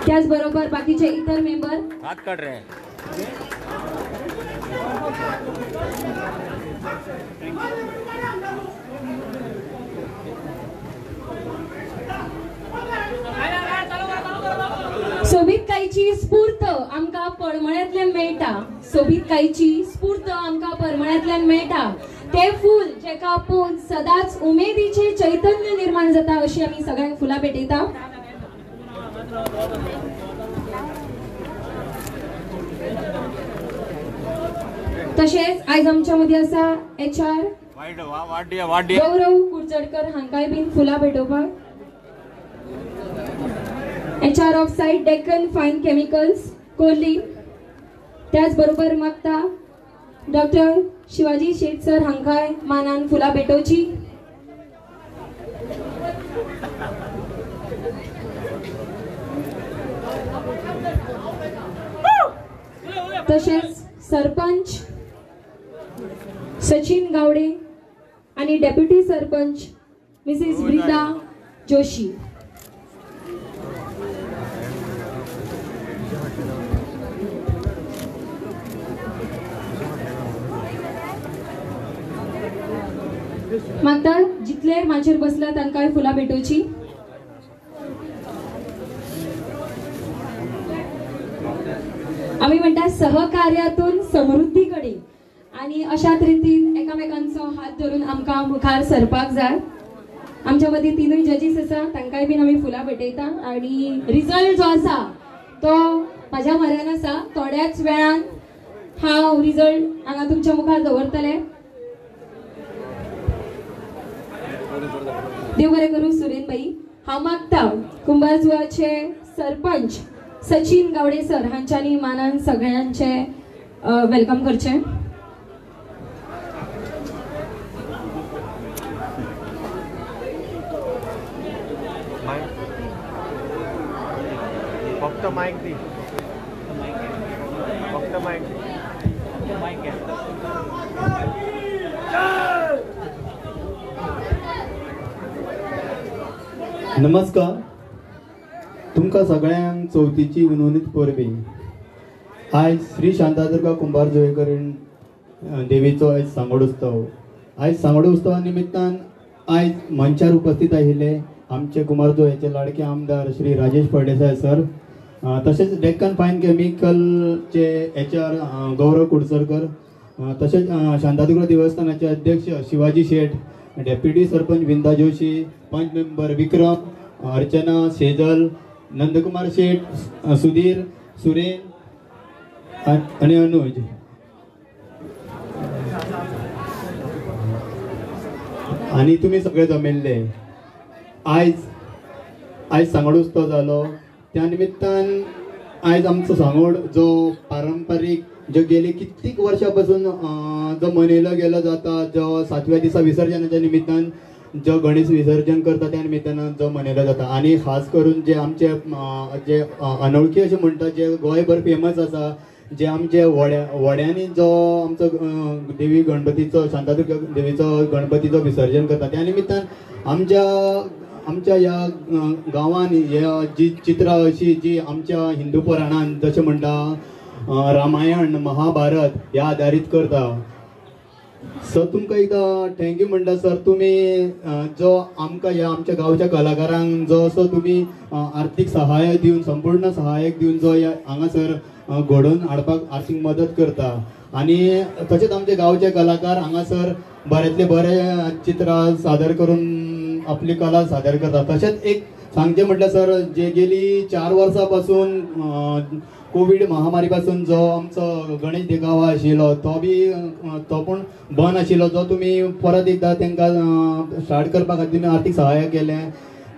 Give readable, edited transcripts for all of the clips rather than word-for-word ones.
त्याचबरोबर बाकीचे इतर मेंबर हात काढ रे. सोबीत कायची स्फूर्त आमका पळमळ्यातल्यान मेळटा. सोबीत कायची स्फूर्त आमका परमळ्यातल्यान मेळटा. ते फूल जेका पळोवन सदांच उमेदीचे चैतन्य निर्माण जाता अशी आमी सगळ्यांक फुलां भेटयता. तशेंच आयज आमच्या मदीं आसा HR गौरव कुडचडकर हांकाय बीन फुलां भेटोवपाक. HR of site Deccan fine chemicals Korli. त्याचबरोबर मागता डॉक्टर शिवाजी शेट सर हांकाय मानान फुलां भेटोवची. तशेंच सरपंच सचिन गावडे आणि डेप्युटी सरपंच मिसेस ब्रिदा जोशी. मागता जितले माचेर बसला तांकां फुलां भेटोवची. आमी म्हणटा सहकार्यातून समृद्धीकडे आणि अशाच रितीन एकामेकांचो हात धरून आमकां मुखार सरपाक जाय. आमच्या मदीं तीनूय जजीस आसा तांकांय बीन आमी फुलां भेटयता आणि रिजल्ट जो आसा तो म्हाज्या म्हऱ्यान आसा. थोड्याच वेळान हांव रिजल्ट हांगा तुमच्या मुखार दवरतले. देव बरें करूं सुरेन बाई. हांव मागता कुंभारजुवाचे सरपंच सचिन गावडे सर हांच्यानी मानान सगळ्यांचे वेलकम करचे. फक्त माईक दी. फक्त माईक. नमस्कार. तुमकां सगळ्यांक चवथीची उनवणीत परबी. आयज श्री शांतादुर्गा कुंभारजुवेकर देवीचो आयज सांगोड उत्सव. आयज सांगोड उत्सवा निमित्तान आयज मंचार उपस्थित आशिल्ले आमचे कुंभारजुवेचे लाडके आमदार श्री राजेश फळदेसाय सर. तसेच डेक्कन फाइन केमिकलचे HR गौरव कुडचडकर. तसेच शांतादुर्गा देवस्थानाचे अध्यक्ष शिवाजी शेठ. डेप्युटी सरपंच विंदा जोशी. पंच मेंबर विक्रम, अर्चना, सेजल, नंदकुमार शेठ, सुधीर, सुरेन आणि अनुज. आणि तुम्ही सगळे जमिल्ले. आयज सांगोड उत्सव जालो त्या निमित्तान आयज आमचो सांगोड जो पारंपारीक जो गेली कित्येक वर्षापासून जो मनयलो गेलो जाता, जो 7व्या दिसा विसर्जनाच्या निमित्तान जो गणेश विसर्जन करता त्या निमित्तान जो मनयलो जाता. आणि खास करून जे आमचे जे अनवळखी अशें म्हणटा जे गोंयभर फेमस आसा, जे आमचे वड्यांनी जो आमचो देवी गणपतीचो शांतादुर्गा देवीचो गणपतीचो विसर्जन करता त्या निमित्तान आमच्या ह्या गांवांत ह्या जी चित्रां अशी जी आमच्या हिंदू पुराणान जशें म्हणटा रामायण महाभारत ह्या आधारीत करता. सर तुमकां एकदां थँक्यू म्हणटा सर. तुमी जो आमकां ह्या आमच्या गांवच्या कलाकारांक जो असो तुमी आर्थीक सहाय्य दिवन संपूर्ण सहाय्यक दिवन जो हांगासर घडोवन हाडपाक आर्थीक मदत करता. आणि तशेंच आमचे गांवचे कलाकार हांगासर बऱ्यांतले बरे चित्रां सादर करून आपली कला सादर करता. तशेंच एक सांगचें म्हटल्यार सर जे गेली 4 वर्सां पासून कोविड महामारी पासून जो आमचो गणेश देखावा आशिल्लो तो पूण बंद आशिल्लो, जो तुमी परत एकदां तांकां स्टार्ट करपा खातीर आर्थीक सहाय्य केलें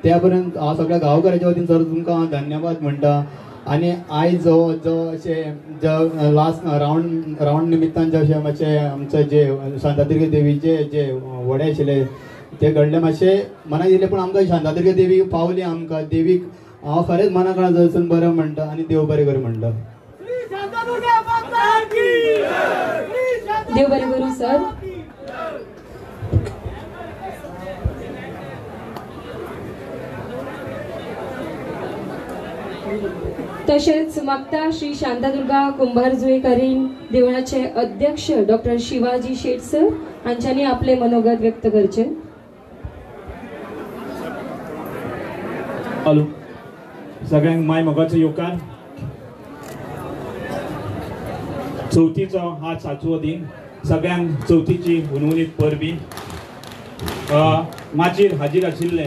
त्या पर्यंत हांव सगळ्या गांवकारांच्या वतीन सर तुमकां धन्यवाद म्हणटा. आणि आयज जो अशें जो लास्ट रावंड निमित्तान जशें मातशें आमचे जे शांतादुर्गा देवीचे जे वडे आशिल्ले ते घडले मातशें मनाक येयलें, पूण आमकां शांतादुर्गा देवी पावली. आमकां देवीक हांव खरेंच मनाकळा थंयसून बरें म्हणटा आणि देव बरें करूं म्हणटा. देव बरें करूं सर. तसेच मागता श्री शांतादुर्गा कुंभारजुईकरीण देवळाचे अध्यक्ष डॉक्टर शिवाजी शेठ सर हांच्यांनी आपले मनोगत व्यक्त करचे. हॅलो सगळ्यांक माय मोगाचो येवकार. चवथीचो हा 7वो दिन. सगळ्यांक चवथीची हुनहुनीत परबी. माचीर हाजीर आशिल्ले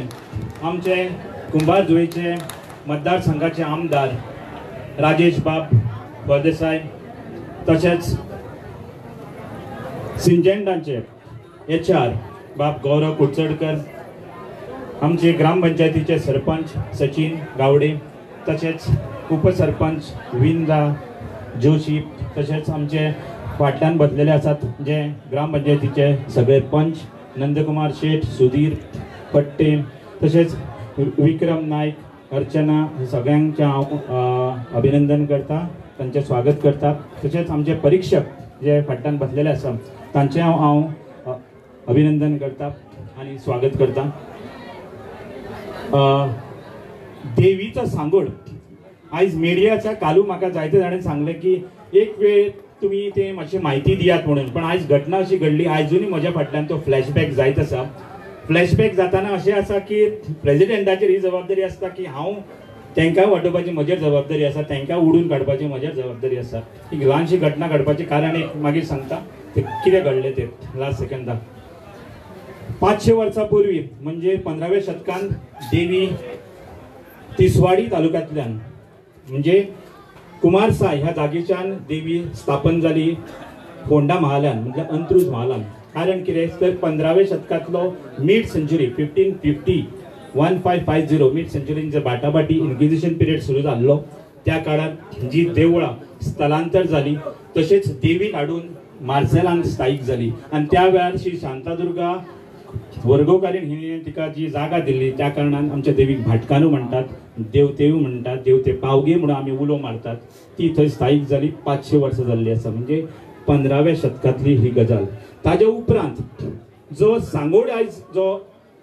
आमचे कुंभारजुईचे मतदारसंघाचे आमदार राजेश बाब फळदेसाय, तशेंच सिंजेंडांचे HR बाब गौरव कुडचडकर, आमचे ग्रामपंचायतीचे सरपंच सचिन गावडे, तशेंच उपसरपंच विंदा जोशी, तशेंच आमचे फाटल्यान बसलेले आसात जे ग्रामपंचायतीचे सगळे पंच नंदकुमार शेठ, सुधीर पट्टे, तशेंच विक्रम नायक, अर्चना, सगळ्यांचे हांव अभिनंदन करता, तांचे स्वागत करता. तशेंच आमचे परीक्षक जे फाटल्यान बसलेले आसा तांचे हांव अभिनंदन करता आनी स्वागत करता. देवीचो सांगोड आयज मिडियाचा कालू म्हाका जायते जाणांनी सांगले की एक वेळ तुम्ही ते मातशी म्हायती दियात म्हणून, पण आयज घटना अशी घडली आयजूनय म्हज्या फाटल्यान तो फ्लॅशबॅक जायत आसा. फ्लॅशबॅक जाताना अशें आसा की प्रेसिडेंटाचेर ही जबाबदारी आसता की हांव तांकां वाटोवपाची म्हजेर जबाबदारी आसा, तांकां उडून काडपाची म्हजेर जबाबदारी आसा. ही ल्हानशी घटना घडपाचें कारण एक मागीर सांगता ते कितें घडलें ते लास्ट सेकंदाक. 500 वर्सां पूर्वी म्हणजे 15व्या शतकांत देवी तिसवाडी तालुक्यांतल्यान म्हणजे कुमारसाय ह्या जागेच्यान देवी स्थापन जाली फोंडा महालान म्हणजे अंत्रुज महालान. कारण कितें तर 15व्या शतकांतलो मिड सेंचुरी 1550 मिड सेंचुरीन जे बाटाबाटी इन्क्विजिशन पिरियड सुरू जाल्लो त्या काळात जी देवळां स्थलांतर जाली तशेंच देवीक हाडून मार्सेलान स्थायीक जाली आनी त्या वेळार श्री शांतादुर्गा वर्गोकारीण हिणें तिका जी जागा दिल्ली त्या कारणान आमच्या देवीक भाटकानू म्हणटात, देवतेव म्हणटात, देवते पावगे म्हणून आमी उलो मारतात. ती थंय स्थायीक जाली 500 वर्सां जाल्ली आसा म्हणजे 15व्या शतकांतली ही गजाल. ताजे उपरांत जो सांगोड आयज जो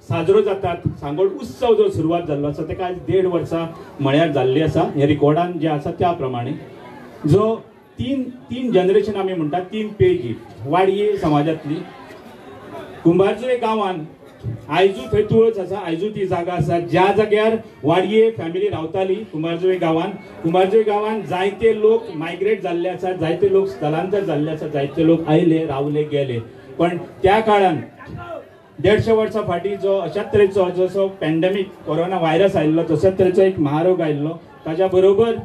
साजरो जातात, सांगोड उत्सव जो सुरवात जाल्लो आसा ताका आयज 1.5 वर्सां म्हळ्यार जाल्ली आसा. हे रिकॉर्डान जे आसा त्या प्रमाणे जो तीन जनरेशन आमी म्हणटात, 3 पिळगी वाडये समाजांतली कुंभारजुई गांवान आयजू थंय तुळस आसा, आयजू ती जागा आसा ज्या जाग्यार वाडये फॅमिली रावताली कुंभारजुई गांवान. कुंभारजुई गांवान जायते लोक मायग्रेट जाल्ले आसात, जायते लोक स्थलांतर जाल्ले आसात, जायते लोक आयले रावले गेले. पण त्या काळान 150 वर्सां फाटीं जो अशाच तरेचो जसो पॅन्डेमीक कोरोना व्हायरस आयिल्लो तशाच तरेचो एक महारोग आयिल्लो. ताच्या बरोबर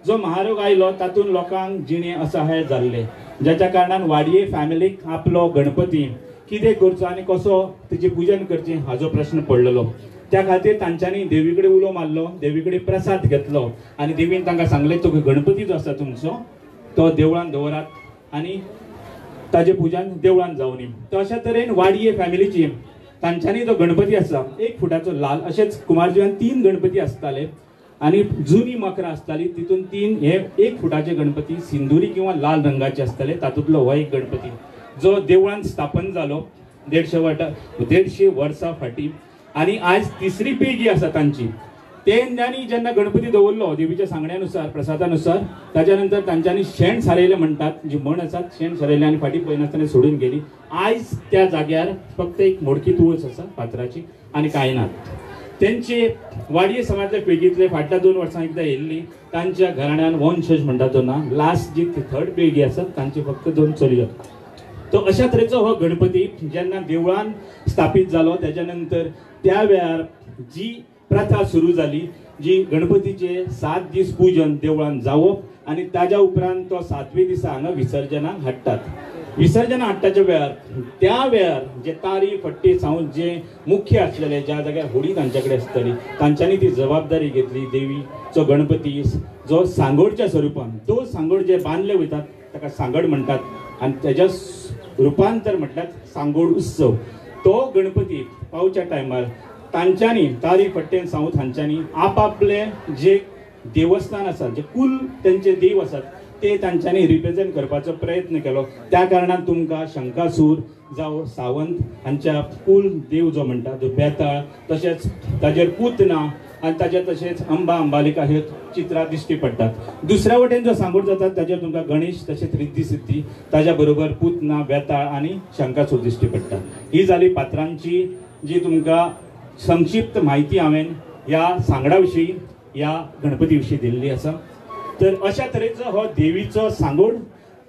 जो महारोग आयलो तातूंत लोकांक जिणे असहाय जाल्ले, ज्याच्या कारणान वाडये फॅमिलीक आपलो गणपती कितें करचो आनी कसो तेजें पुजन करचें हाजो प्रश्न पडलेलो. त्या खातीर तांच्यांनी देवी कडेन उलो मारलो, देवी कडेन प्रसाद घेतलो आनी देवीन तांकां सांगलें तो गणपती जो आसा तुमचो तो देवळान दवरात आनी ताजें पुजन देवळान जावनी. तर अशा तरेन वाडये फॅमिलीची तांच्यांनी जो गणपती आसा 1 फुटाचो लाल, अशेंच कुमारजुयांत 3 गणपती आसताले आनी जुनी मकरां आसताली तितून 3 हे 1 फुटाचे गणपती सिंदुरी किंवा लाल रंगाचे आसताले. तातूंतलो हो एक गणपती जो देवळान स्थापन जालो 150 वर्सां फाटीं आनी आयज 3री पिळगी आसा तांची. तेंच्यांनी जेन्ना गणपती दवरलो देवीच्या सांगण्यानुसार प्रसादानुसार ताच्या नंतर तांच्यांनी शेण सारयलें म्हणटात, जी म्हण आसा शेण सारयलें आनी फाटीं पळयनासतना सोडून गेली. आयज त्या जाग्यार फक्त एक मोडकी तुळस आसा फातराची आनी कांय नात. तेंचे वाडये समाजाच्या पिळगींतले फाटल्या 2 वर्सां एकदां येयल्ली तांच्या घराण्यान वंशज म्हणटा तो ना, लास्ट जी 3rd पिळगी आसा तांची फक्त 2 चलयो. तो अशा तरेचो हो गणपती जेन्ना देवळान स्थापीत जालो त्याच्या नंतर त्या वेळार जी प्रथा सुरू जाली, जी गणपतीचे 7 दीस पूजन देवळान जावप आनी ताज्या उपरांत तो 7वे दिसा हांगा विसर्जनाक हाडटात. विसर्जन हाडटाच्या वेळार त्या वेळार जे तारी फट्टे सावन जे मुख्य आसलेले ज्या जाग्यार होडी तांचे कडेन आसतली तांच्यांनी ती जबाबदारी घेतली. देवीचो गणपती जो सांगोडच्या स्वरुपान तो सांगोड जे बांदले वयतात ताका सांगड म्हणटात आनी तेज्या रुपांतर म्हटल्यार सांगोड उत्सव. तो गणपती पावच्या टायमार तांच्यांनी तारी फट्टेन सावंत हांच्यांनी आपापले जे देवस्थान आसात, जे कुल तेंचे देव आसात ते तांच्यांनी रिप्रेझेंट करपाचो प्रयत्न केलो. त्या कारणान तुमकां शंकासूर जावं सावंत हांच्या कुल देव जो म्हणटा जो बेताळ, तशेंच ताजेर पूतना आनी ताजेर तशेंच अंबा अंबालिका ह्यो चित्रां दिश्टी पडटात. दुसऱ्या वटेन जो सांगोड जाता ताजेर तुमकां गणेश तशेंच रिद्धी सिद्धी, ताज्या बरोबर पूतना, बेताळ आनी शंकासूर दिश्टी पडटा. ही जाली पात्रांची जी तुमकां संक्षिप्त म्हायती हांवें ह्या सांगडा विशीं, ह्या गणपती विशीं दिल्ली आसा. तर अशा तरेचो हो देवीचो सांगोड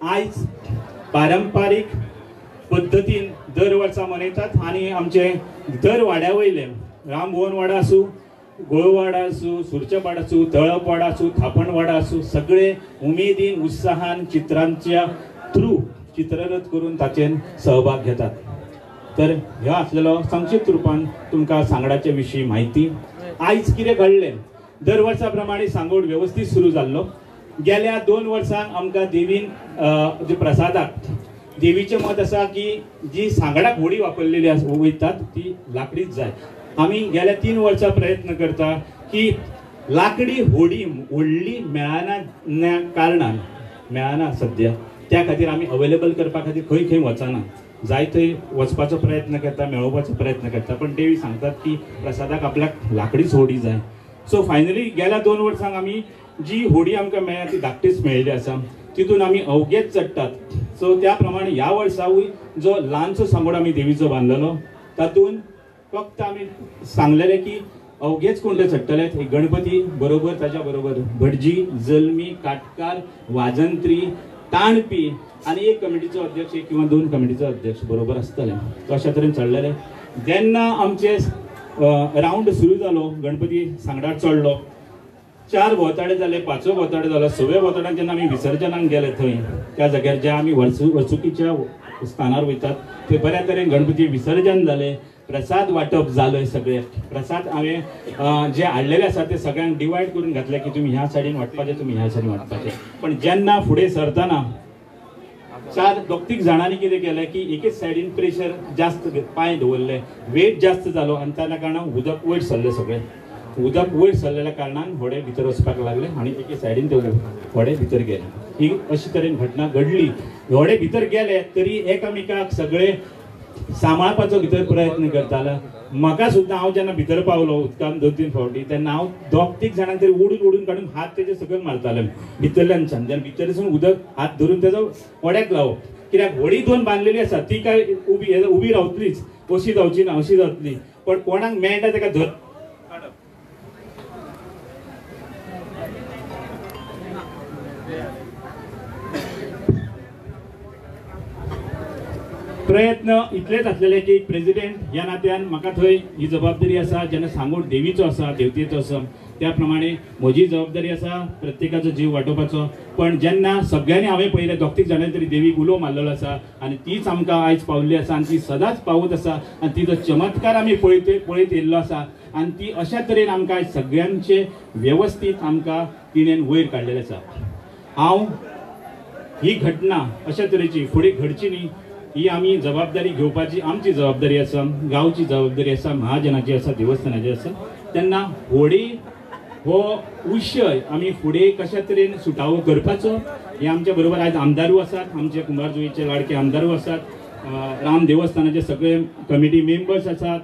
आयज पारंपारीक पद्दतीन दर वर्सा मनयतात आनी आमचे दर वाड्या वयले रामभुवन वाडा आसूं, गोळवाडा आसूं, सुरचेपाड आसूं, तळपवाडा आसूं, थापणवाडा आसूं, सगळे उमेदीन उत्साहान चित्रांच्या थ्रू चित्ररथ करून ताचेर सहभाग घेतात. तर ह्यो आसलेलो संक्षिप्त रुपान तुमकां सांगडाचे विशीं म्हायती. आयज कितें घडलें? दर वर्सा प्रमाणे सांगोड वेवस्थीत सुरू जाल्लो. गेल्या 2 वर्सांक आमकां देवीन जे प्रसादाक देवीचें मत आसा की जी सांगडाक होडी वापरलेली वयतात ती लाकडीच जाय. आमी गेल्या 3 वर्सां प्रयत्न करता की लाकडी होडी व्हडली मेळना कारणान मेळना सद्या, त्या खातीर आमी अवेलेबल करपा खातीर खंय खंय वचना, जाय थंय वचपाचो प्रयत्न करता, मेळोवपाचो प्रयत्न करता. पण देवी सांगतात की प्रसादाक आपल्याक लाकडीच होडी जाय. सो फायनली गेल्या 2 वर्सांक आमी जी होडी आमकां मेळ्ळ्या ती धाकटीच मेळिल्ली आसा, तितून आमी अवघेच चडटात. सो त्या प्रमाणे ह्या वर्सावूय जो ल्हानसो सांगोड आमी देवीचो बांदलेलो तातूंत फक्त आमी सांगलेले की अवघेच कोण ते चडटले. गणपती बरोबर ताच्या बरोबर भटजी, जल्मी, काटकार, वाजंत्री, ताणपी आनी एक कमिटीचो अध्यक्ष, एक किंवा 2 कमिटीचो अध्यक्ष बरोबर आसतले. अशा तरेन चडलेले. जेन्ना आमचे रावंड सुरू जालो, गणपती सांगडार चडलो, 4 भोंवताडे जाले, 5वो भोंवताडे जालो, 6व्या भोंवताड्याक जेन्ना आमी विसर्जनाक गेले थंय त्या जाग्यार जे आमी वर्सुकीच्या स्थानार वयतात थंय बऱ्या तरेन गणपती विसर्जन जालें. प्रसाद वाटप जालें. सगळे प्रसाद हांवें जे हाडलेले आसा ते सगळ्यांक डिवायड करून घातले की तुमी ह्या सायडीन वाटपाचे, तुमी ह्या सायडीन वाटपाचे. पण जेन्ना फुडें सरतना 4-3 जाणांनी कितें केलें की एकेच सायडीन प्रेशर जास्त पांय दवरले, वेट जास्त जालो आनी त्या कारणान उदक वयर सरलें. सगळें उदक वयर सरलेल्या कारणान व्हडे भितर वचपाक लागले आनी एके सायडीन ते व्हडे भितर गेले. ही अशी तरेन घटना घडली. व्हडे भितर गेले तरी एकामेकाक सगळे सांबाळपाचो भितर प्रयत्न करतालो. म्हाका सुद्दां हांव जेन्ना भितर पावलो उदकान 2-3 फावटी तेन्ना हांव 2-3 जाणांक तरी ओडून काडून हात तेजे सकयल मारताले भितरल्यानच्यान. जेन्ना भितरसून उदक हात धरून तेजो वड्याक लावप. कित्याक व्हडी 2 बांदलेली आसा ती काय उबी रावतलीच, अशी जावची ना, अशी जातली. पण कोणाक मेळटा ताका धर प्रयत्न इतलेच आसलेले की प्रेसिडेंट ह्या नात्यान म्हाका थंय ही जबाबदारी आसा. जेन्ना सांगोड देवीचो आसा, देवतेचो आसा, त्या प्रमाणे म्हजी जबाबदारी आसा प्रत्येकाचो जीव वाटोवपाचो. पण जेन्ना सगळ्यांनी हांवें पयलें 2-3 जाणांनी तरी देवीक उलो मारलेलो आसा आनी तीच आमकां आयज पावल्ली आसा आनी ती सदांच पावत आसा आनी तिचो चमत्कार आमी पळयत येयल्लो आसा आनी ती अशा तरेन आमकां आयज सगळ्यांचे वेवस्थीत आमकां तिणेन वयर काडलेलें आसा. हांव ही घटना अशा तरेची फुडें घडची न्ही ही आमी जबाबदारी घेवपाची आमची जबाबदारी आसा, गांवची जबाबदारी आसा, महाजनाची आसा, देवस्थानाची आसा. तेन्ना होडी हो विशय आमी फुडें कशा तरेन सुटावो करपाचो हे आमच्या बरोबर आयज आमदारू आसात, आमचे कुंभारजुईचे लाडके आमदारू आसात, राम देवस्थानाचे सगळे कमिटी मेंबर्स आसात,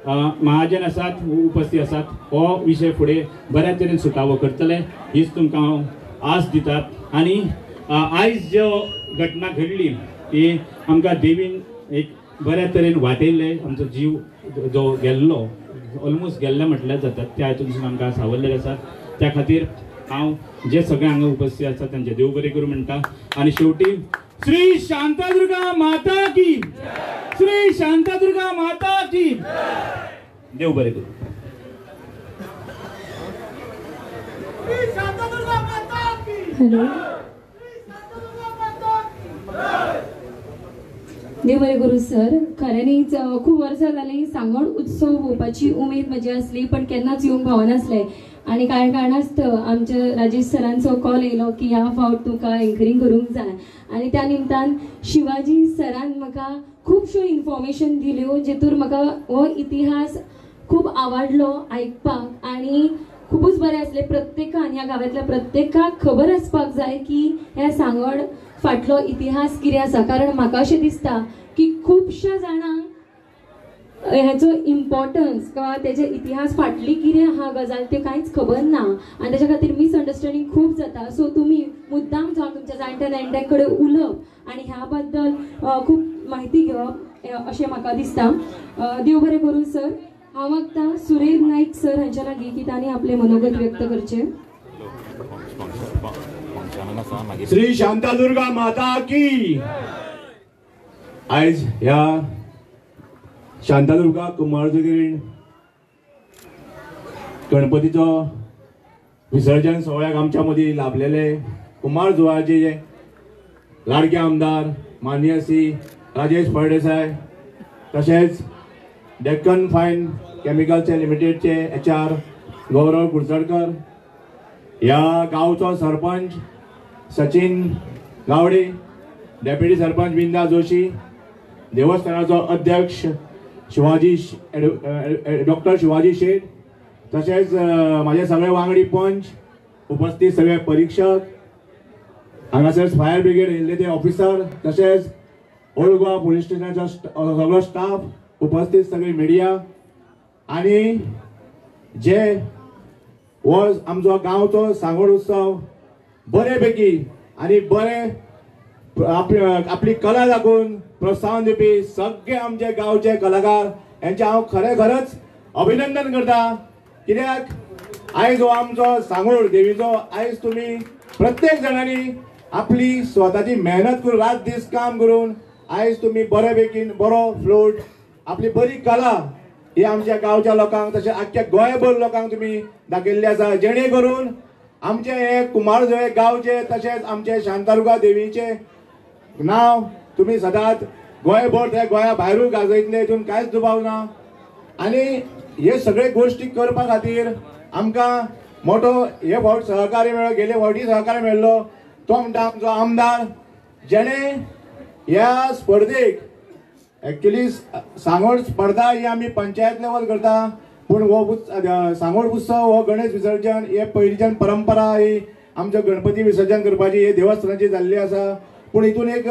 महाजन आसात, उपस्थित आसात. हो विशय फुडें बऱ्या तरेन सुटावो करतले हीच तुमकां हांव आस दितात. आनी आयज ज्यो घटना घडली ती आमकां देवीन एक बऱ्या तरेन वाटयले. आमचो जीव जो गेल्लो ऑलमोस्ट गेल्ले म्हटल्यार जातात त्या हातूंतसून आमकां सावरलेले आसात. त्या खातीर हांव जे सगळे हांगा उपस्थित आसात तांचे देव बरें करूं म्हणटा. आनी शेवटी श्री शांतादुर्गा माता की, श्री शांतादुर्गा माता की, देव बरें करूं. हॅलो, देव बरें करूं सर. खऱ्यांनीच खूब वर्सां जालीं सांगोड उत्सव पळोवपाची उमेद म्हजी आसली पण केन्नाच येवंक पावनासलें. आनी कांय कारणास्तव आमच्या राजेश सरांचो कॉल येयलो की ह्या फावट तुका एंकरींग करूंक जाय आनी त्या निमतान शिवाजी सरान म्हाका खुबश्यो इन्फॉर्मेशन दिल्यो जेतून म्हाका हो इतिहास खूब आवडलो आयकपाक आनी खूपच बरें आसलें. प्रत्येकान ह्या गांवांतल्या प्रत्येकाक खबर आसपाक जाय की ह्या सांगोड फाटलो इतिहास कितें आसा. कारण म्हाका अशें दिसता की खुबश्या जाणांक ह्याचो इम्पॉर्टन्स किंवा तेजे इतिहास फाटली कितें आहा गजाल ते कांयच खबर ना आनी तेच्या खातीर मिसअंडरस्टँडींग खूब जाता. सो तुमी मुद्दाम जावन तुमच्या जाणट्या नेणट्यां कडेन उलोवप आनी ह्या बद्दल खूब म्हायती घेवप अशें म्हाका दिसता. देव बरें करूं सर. हांव मागता सुरेश नाईक सर हांच्या लागीं की तांणी आपले मनोगत व्यक्त करचे. श्री शांतादुर्गा माता की. आयज ह्या शांतादुर्गा कुमारजुगीर गणपतीचो विसर्जन सोहळ्याक आमच्या मदीं लाभलेले कुमारजुवाचे लाडके आमदार माननीय श्री राजेश फळदेसाय, तशेंच डेक्कन फायन केमिकल्स लिमिटेडचे HR गौरव कुडचडकर, ह्या गांवचो सरपंच सचिन गावडे, डेप्युटी सरपंच बिंदा जोशी, देवस्थानाचो अध्यक्ष शिवाजी डॉक्टर शिवाजी शेठ, तशेंच माझे सगळे वांगडी पंच, उपस्थित सगळे परीक्षक, हांगासर फायर ब्रिगेड येयल्ले ते ऑफिसर, तशेंच ओल्ड गोवा पुलीस स्टेशनाचो सगळो स्टाफ, उपस्थित सगळी मिडिया आनी जे हो आमचो गांवचो सांगोड उत्सव बरे पैकी आनी बरे आपली कला दाखोवन प्रोत्साहन दिवपी सगळे आमचे गांवचे कलाकार यांचे हांव खरेंच अभिनंदन करता. कित्याक आयज हो आमचो सांगोड देवीचो आयज तुमी प्रत्येक जाणांनी आपली स्वताची मेहनत करून रात दीस काम करून आयज तुमी बरे पैकी बरो फ्लोट आपली बरी कला ही आमच्या गांवच्या लोकांक तशें आख्ख्या गोंयभर लोकांक तुमी दाखयल्ली आसा. जेणे करून आमचे हे कुमारजुवे गांवचे तशेंच आमचे शांतादुर्गा देवीचे नांव तुमी सदांच गोंयभर ते गोंया भायरूय गाजयतले, हितून कांयच दुबाव ना. आनी हे सगळे गोश्टी करपा खातीर आमकां मोठो हे फावट सहकार्य मेळ्ळो, गेले फावटी सहकार्य मेळ्ळो तो म्हणटा आमचो आमदार, जेणे ह्या स्पर्धेक एक्चुअली सांगोड स्पर्धा ही आमी पंचायत लेवल करता, पूण हो सांगोड उत्सव हो गणेश विसर्जन हे पयलींच्यान परंपरा ही आमचो गणपती विसर्जन करपाची हे देवस्थानाची जाल्ली आसा. पूण हितून एक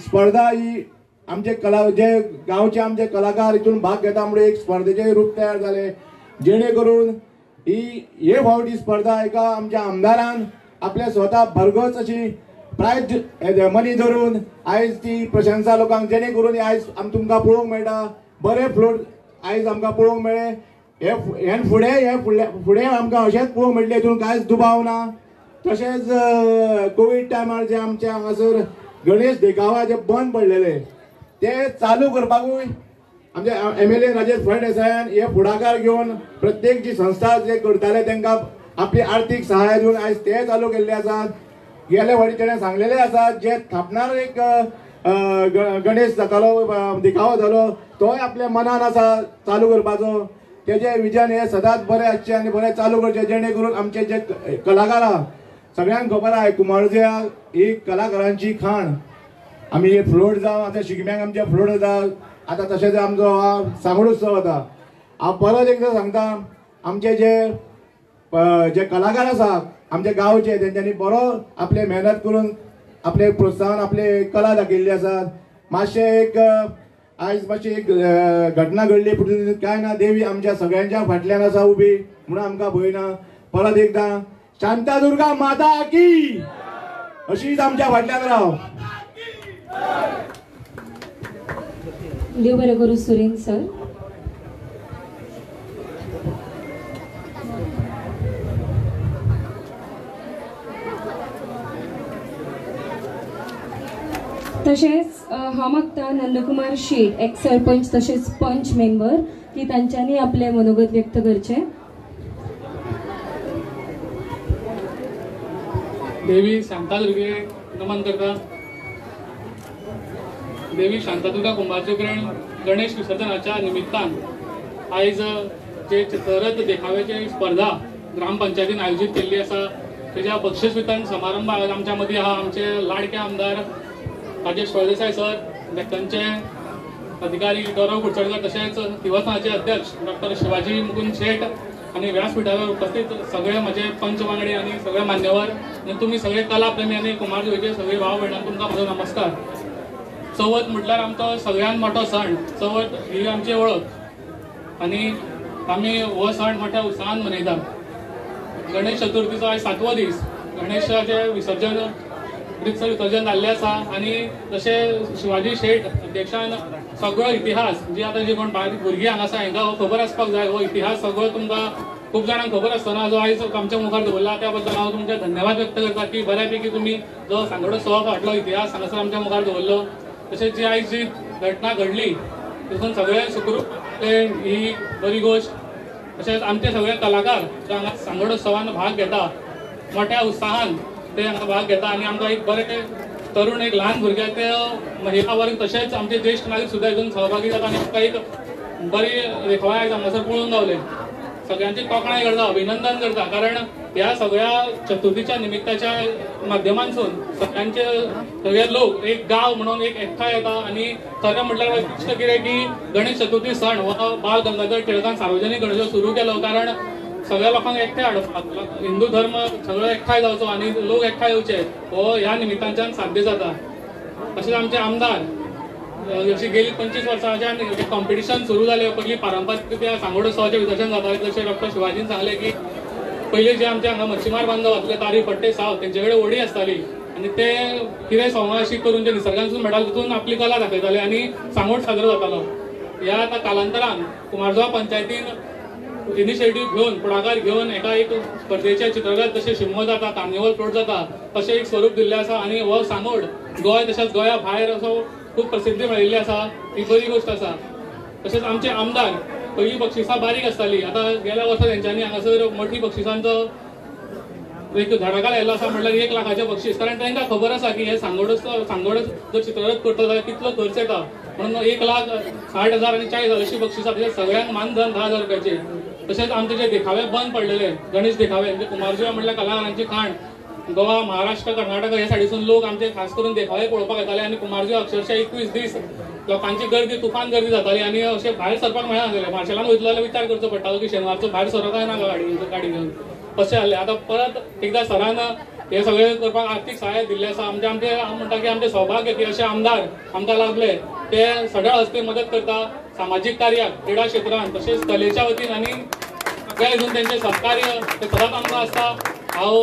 स्पर्धा ही आमचे जे गांवचे आमचे कलाकार हितून भाग घेता म्हणून एक स्पर्धेचे रूप तयार जाले, जेणे करून हे फावटी स्पर्धा एका आमच्या आमदारान आपल्या स्वता भरघोस अशी प्रायज मनी धरून आयज ती प्रशंसा लोकांक, जेणे करून आयज तुमकां पळोवंक मेळटा बरे फ्लोट आयज आमकां पळोवंक मेळ्ळे. हे फुडें आमकां अशेंच पळोवंक मेळटलें, हितून कांयच दुबाव ना. तशेंच कोवीड टायमार जे आमचे हांगासर गणेश देखावा जे बंद पडलेले ते चालू करपाकूय आमचे MLA राजेश फळदेसायान हे फुडाकार घेवन प्रत्येक जी संस्था जे करताले तांकां आपली आर्थीक सहाय्य दिवन आयज ते चालू केल्ले आसात. गेले फावटी तेणें सांगलेले आसा जे थापणार एक गणेश जातालो देखावो जालो तोय आपल्या मनान आसा चालू करपाचो. तेजे विजन हे सदांच बरें आसचें आनी बरें चालू करचें, जेणे करून आमचे जे कलाकार आहा सगळ्यांक खबर आहा कुमारजुव्या ही कलाकारांची खाण. आमी हे फ्लोट जावं आतां शिगम्याक आमचे फ्लोट जाता, आतां तशेंच आमचो सांगोड उत्सव जाता. हांव परत एकदां सांगता आमचे जे कलाकार आसा आमच्या गांवचे तेंच्यांनी बरो आपले मेहनत करून आपले प्रोत्साहन आपले कला दाखयल्ली आसात. मातशें एक आयज मातशी एक घटना घडली पूण कांय ना, देवी आमच्या सगळ्यांच्या फाटल्यान आसा उबी म्हणून आमकां भंय ना. परत एकदां शांतादुर्गा माता की अशीच आमच्या फाटल्यान राव. देव बरें करूं सुरेन सर. तशेंच हांव मागता नंदकुमार शेट एक्स सरपंच तशेंच पंच मेंबर की तांच्यांनी आपले मनोगत व्यक्त करचे. देवी शांतादुर्गे नमन करता. देवी शांतादुर्गा कुंभारजुगरण गणेश विसर्जनाच्या निमित्तान आयज जे चित्ररथ देखाव्याची स्पर्धा ग्रामपंचायतीन आयोजीत केल्ली आसा तेच्या बक्षीस वितरण समारंभ आमच्या मदीं आहा आमचे लाडके आमदार राजेश फळदेसाय सर, डेक्कनचे अधिकारी गौरव कुडचडकर, तशेंच देवस्थानाचे अध्यक्ष डॉक्टर शिवाजी मुकुंद शेठ, आणि व्यासपीठावर उपस्थित सगळे माझे पंच वांगडी आणि सगळे मान्यवर आणि तुम्ही सगळे कलाप्रेमी आणि कुमार जुवेचे सगळे भाव भयणांक तुमकां म्हजो नमस्कार. चवथ म्हटल्यार आमचो सगळ्यात मोठो सण. चवथ ही आमची ओळख आणि आमी हो सण मोठ्या उत्साहान मनयतात. गणेश चतुर्थीचो आयज 7वो दीस. गणेशाचें विसर्जन रितसर विसर्जन जाल्लें आसा आणि जशें शिवाजी शेट अध्यक्षान सगळो इतिहास जी आतां जी कोण बारीक भुरगीं हांगा आसा हांकां हो खबर आसपाक जाय. हो इतिहास सगळो तुमकां खूब जाणांक खबर आसतना जो आयज आमच्या मुखार दवरला त्या बद्दल हांव तुमचे धन्यवाद व्यक्त करता की बऱ्यापैकी तुमी जो सांगोडो सवा फाटलो इतिहास हांगासर आमच्या मुखार दवरलो. तशेंच जी आयज जी घटना घडली तितून सगळे सुखरूप ही बरी गोश्ट. तशेंच आमचे सगळे कलाकार जे हांगा सांगोडो उत्सवान भाग घेता मोठ्या उत्साहान ते हांगा भाग घेता आणि आमकां एक बरे तरुण एक ल्हान भुरग्याक ते महिला वर्ग तशेंच आमचे ज्येश्ठ नागरीक सुद्दां हितून सहभागी जाता आणि आमकां एक बरी देखावा आयज हांगासर पळोवन गावले. सगळ्यांची तोखणाय करता, अभिनंदन करता, कारण ह्या सगळ्या चतुर्थीच्या निमित्ताच्या माध्यमांसून सगळ्यांचे सगळे लोक एक गाव म्हणून एक एकठांय येता आणि खरें म्हटल्यार वैशिश्ट कितें की गणेश चतुर्थी सण हो बाल गंगाधर टिळकान सार्वजनीक गणेशोत्सव सुरू केलो कारण सगळ्या लोकांक एकठांय हाडपाक हिंदू धर्म सगळो एकठांय जावचो आणि लोक एकठांय येवचे हो ह्या निमित्तांच्यान साध्य जाता. तशेंच आमचे आमदार अशी गेली 25 वर्सांच्यान कॉम्पिटिशन सुरू जालें. पयलीं पारंपारीक त्या सांगोडो उत्सवाचें विसर्जन जातालें जशें डॉक्टर शिवाजीन सांगलें की पयलीं जे आमचे हांगा मच्छीमार बांधव आसले तारी पट्टे साव तेंचे कडेन व्हडी आसताली आणि ते कितें संवाशी करून जे निसर्गांतसून मेळटाले तितून आपली कला दाखयताले आणि सांगोड साजरो जातालो. ह्या आतां कालांतरान कुमारजुवा पंचायतीन इनिशिएटीव घेवन पुढाकार घेवन एका एक स्पर्धेचे चित्ररथ जशें शिगमो जाता, कार्निवल फ्लोट जाता तशें एक स्वरूप दिल्लें आसा आणि हो सांगोड गोंय तशेंच गोंया भायर असो खूब प्रसिद्धी मेळिल्ली आसा. ही बरी गोश्ट आसा. तशेंच आमचे आमदार पयलीं बक्षिसां बारीक आसताली, आतां गेल्या वर्सा तेंच्यांनी हांगासर मोठी बक्षिसांचो एक धडाका लायिल्लो आसा म्हणल्यार 1 लाखाचें बक्षीस. कारण तांकां खबर आसा की हे सांगोड जो चित्ररथ करता जाल्यार कितलो खर्च येता म्हणून 1,60,000 आणि 40,000 अशी बक्षिसां. तशेंच सगळ्यांक मानधन 10,000 रुपयाचे. तशेंच आमचे जे देखावे बंद पडलेले गणेश देखावे म्हणजे कुमारजुवा म्हणल्यार कलाकारांची खाण. गोवा, महाराष्ट्र, कर्नाटक ह्या सायडीसून लोक आमचे खास करून देखावे पळोवपाक येताले आणि कुमारजुवा अक्षरशः 21 दीस लोकांची गर्दी तुफान गर्दी जाताली आणि अशें भायर सरपाक मेळनासलें. मार्शेलान वयतलो जाल्यार विचार करचो पडटालो की शेनवारचो भायर सरता येना गाडी घेवन तशें जाल्लें. आतां परत एकदां सरान हे सगळें करपाक आर्थीक सहाय्य दिल्लें आसा. आमचे हांव म्हणटा की आमचे सौभाग्य की अशे आमदार आमकां लाभले ते सगळ्या हस्ते मदत करता सामाजीक कार्याक, क्रीडा क्षेत्रांत तशेंच कलेच्या वतीन आणि सगळ्या हितून तेंचें सहकार्य ते सदांच आमकां आसता. हांव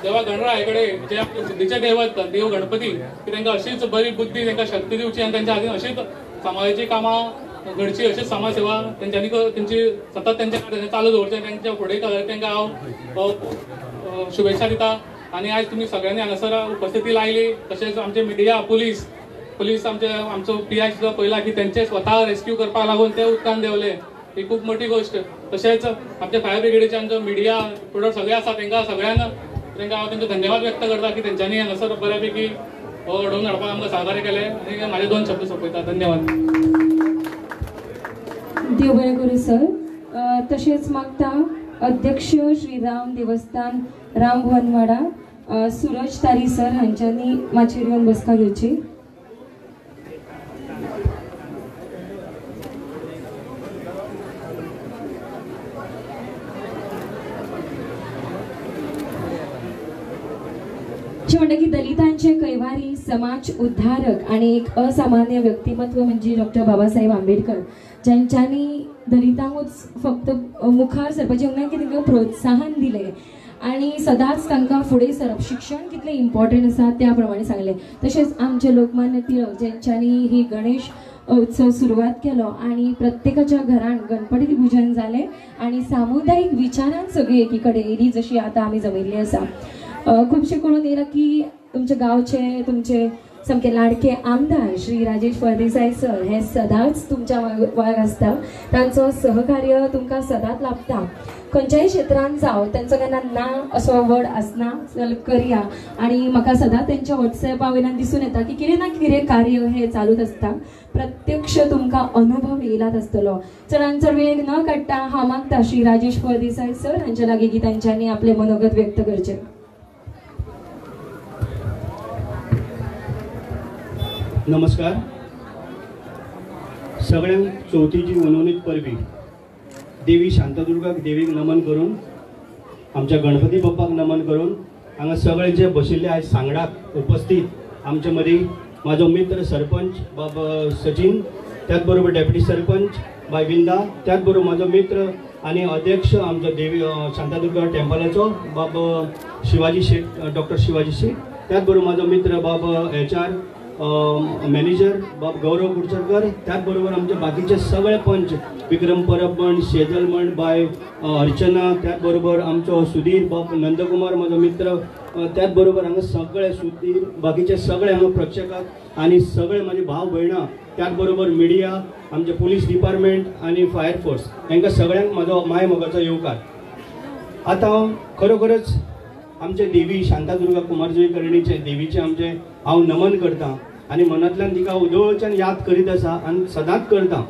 देवा गणराया कडेन जे आपले बुद्धीचे दैवत देव गणपती की तांकां अशीच बरी बुद्धी तांकां शक्ती दिवची आणि त्यांच्या हातीन अशीच समाजाची कामां घडची अशीच समाज सेवा तेंच्यांनी तेंची सतत तेंचे चालू दवरचें तेंच्या फुडें तांकां हांव शुभेच्छा दिता. आणि आज तुम्ही सगळ्यांनी हांगासर उपस्थिती लायली. तशेंच आमचे मिडिया पुलीस आमचो PI सुद्दां पळयला की तेंचे स्वता रेस्क्यू करपाक लागून ते उदकान देंवले. ही खूब मोठी गोश्ट. तशेंच आमचे फायर ब्रिगेडीचे जो मिडिया टोटल सगळे आसा तांकां सगळ्यांक हांव तेंचे धन्यवाद व्यक्त करता की तेंच्यांनी हांगासर बऱ्यापैकी हो घडोवन हाडपाक आमकां सहकार्य केलें. आनी म्हाजे 2 शब्द सोंपयता. धन्यवाद. देव बरें करूं सर. तशेंच मागता अध्यक्ष श्रीराम देवस्थान रामभवनवाडा सूरज तारी सर हांच्यांनी माचयेर येवन बसका घेवची. म्हणटा की दलितांचे कैवारी, समाज उद्धारक आणि एक असामान्य व्यक्तिमत्व म्हणजे डॉक्टर बाबासाहेब आंबेडकर ज्यांच्यांनी दलितांकूच फक्त मुखार सरपाचें ना की तांकां प्रोत्साहन दिलें आणि सदांच तांकां फुडें सरप शिक्षण कितलें इम्पॉर्टंट आसा त्या प्रमाणे सांगलें. तशेंच आमचे लोकमान्य टिळक ज्यांच्यांनी ही गणेश उत्सव सुरवात केलो आणि प्रत्येकाच्या घरान गणपती पुजन जालें आणि सामुदायिक विचारान सगळीं एकी कडेन येयली जशी आतां आमी जमिल्ली आसा. खुबशे करून येयला की तुमच्या गांवचे तुमचे सामके लाडके आमदार श्री राजेश फळदेसाय सर हे सदांच तुमच्या वांगड आसता. तांचो सहकार्य तुमकां सदांच लाभता. खंयच्याय क्षेत्रांत जावं तांचो केन्ना ना असो वर्ड आसना. हेल्प करया आणि म्हाका सदांच तेंच्या वॉट्सॅपा वयल्यान दिसून येता की कितें ना कितें कार्य हे चालूच आसता. प्रत्यक्ष तुमकां अनुभव येयलाच आसतलो. चडांत चड वेळ न काडटा हांव मागता श्री राजेश फळदेसाय सर हांच्या लागीं की तांच्यांनी आपले मनोगत व्यक्त करचें. नमस्कार. सगळ्यांक चवथीची मनोनीत परबी देवी शांतादुर्गाक देवीक नमन करून आमच्या गणपती बाप्पाक नमन करून हांगा सगळे जे बशिल्ले आयज सांगडाक उपस्थित आमचे मदीं म्हाजो मित्र सरपंच बाब सचिन, त्याच बरोबर डेप्युटी सरपंच बाय विंदा, त्याच बरोबर म्हाजो मित्र आणि अध्यक्ष आमचो देवी शांतादुर्गा टेम्पलाचो बाब शिवाजी शेठ, डॉक्टर शिवाजी शेठ, त्याच बरोबर म्हाजो मित्र बाब HR मॅनेजर बाब गौरव कुडचरकर, त्याच बरोबर आमचे बाकीचे सगळे पंच विक्रम परबमण, शेजलमण बाय अर्चना, त्याच बरोबर आमचो सुधीर बाब नंदकुमार म्हाजो मित्र, त्याच बरोबर हांगा सगळे सुधीर बाकीचे सगळे हांगा प्रेक्षकाक आणि सगळे माझे भाव भयणां, त्याच बरोबर मिडिया, आमचे पुलीस डिपार्टमेंट आणि फायर फोर्स हांकां सगळ्यांक म्हाजो माय मोगाचो येवकार. आतां खरोखरच आमचे देवी शांतादुर्गा कुमारजुई करणीचे देवीचे आमचे हांव नमन करता आणि मनांतल्यान तिका उदळच्यान याद करीत आसा आणि सदांच करता.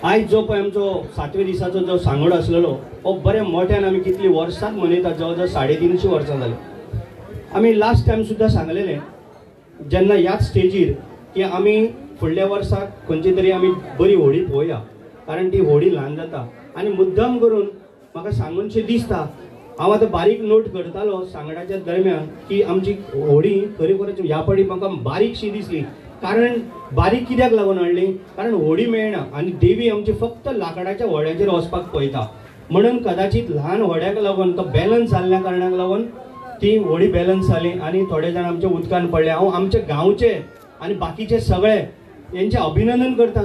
आयज जो पळय आमचो 7व्या दिसाचो जो सांगोड आसलेलो हो बऱ्या मोठ्यान आमी कितली वर्सांक मनयता, जवळ जवळ 350 वर्सां जाली. आमी लास्ट टायम सुद्दां सांगलेलें जेन्ना ह्याच स्टेजीर की आमी फुडल्या वर्साक खंयची तरी आमी बरी होळी पळोवया, कारण ती होळी ल्हान जाता आणि मुद्दाम करून म्हाका सांगूनशें दिसता. हांव आतां बारीक नोट करतालो सांगडाच्या दरम्यान की आमची होळी खरेखरच ह्या फावटी म्हाका बारीकशी दिसली. कारण बारीक कित्याक लागून हाडली, कारण होळी मेळना आनी देवी आमची फक्त लाकडाच्या व्हड्याचेर वचपाक पळयता, म्हणून कदाचित ल्हान व्हड्याक लागून तो बॅलन्स जाल्ल्या कारणाक लागून ती होळी बॅलन्स जाली आणि थोडे जाण आमच्या उदकान पडले. हांव आमचे गांवचे आणि बाकीचे सगळे यांचे अभिनंदन करता.